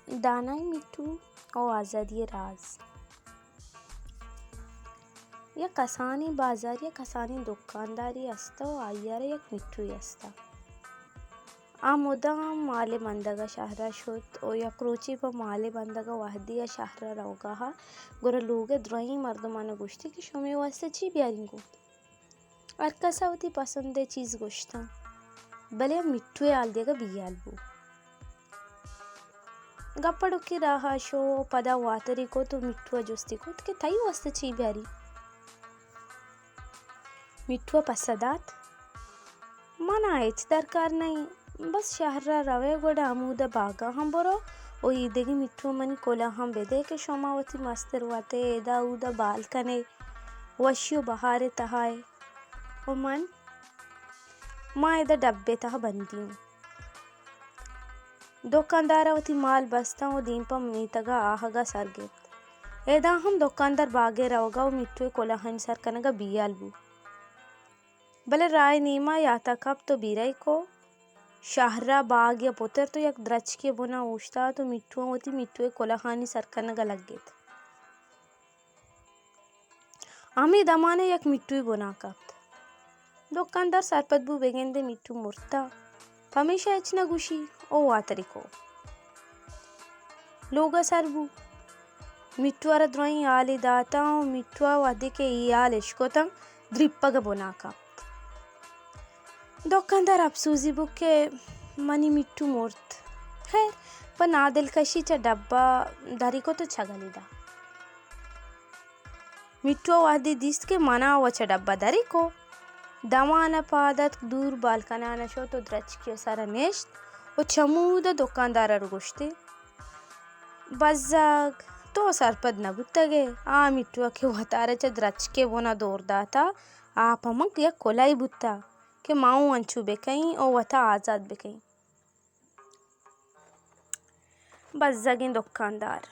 दानाई मिठू और आज़ादी राज या कसानी बाजार या कसानी दुकानदारी असता और आय्यार एक मिठू असता मुदाम माले मंदगा शहरा शोत ओ या क्रोची पर माले मंदगा वहदी या शहरा रौगा हा गोरा लोगे द्रोही मर्दमाना गुश्ती कि शोमे वास्ते ची बियारिंगो और कसावती पसंदे चीज़ गुश्ता भले मिठू आल देगा बियालबू गप्पड़ो की रहा शो पदा वातरी को तो मिठुआ जुस्ती को के तई वास्ते ची बियारी मिठुआ पसदात मना एच दरकार नहीं बस शहरा रवे गोड़ा अमूदा बागा हम बोरो ओ ईदेगी मिठुआ मनी कोला हम बेदे के शोमावती मस्तर वाते एदा उदा बाल कने वशियो बहारे तहाए ओ मन माँ एदा डब्बे तहा बंदी हूँ दुकानदारावती माल बस्ता ओ दीन पर मीतगा आहगा सरगेत एदा हम दुकानदार बागे रवगा ओ मिठुए कोला हन सर कनगा बियालबू भले राय नीमा याता कब तो बीराई को शहरा बाग या पुतर तो यक द्रच के बुना उश्ता तो मिठुआ होती मिठुए कोलाहानी सरकनगा लगेत आमी दमाने यक मिठुई बुना कप्त दुकानदार सरपदबू बेगेंदे मिठू मुर्ता हमेशा इचना गुशी ओ वातरिको लोगा सरबू मिठुआरा द्रोई आली दाता मिठुआ वादे के याल इश्कोतंग द्रिप्पगा बुना कप्त दुकानदार अफसूजी बुके मनी मिठू मूर्त है पर नादिल कशी चा डब्बा दारी को तो छगलीदा मिठू वादी दिस्त के मना वचा डब्बा दारी को दमाना पादत दूर बालकनाना शो तो द्रच के सारा नेश्त ओ चमूदा दुकानदार गुश्ते बज़ाग तो सरपद नबुत्तगे मिठू के वतारे चा द्रच के बोना दौर दाता आप हमक या कोलाई बुत्ता के माऊ अंचू बेकई ओ वता आज़ाद बेकई बस जगिन दुकानदार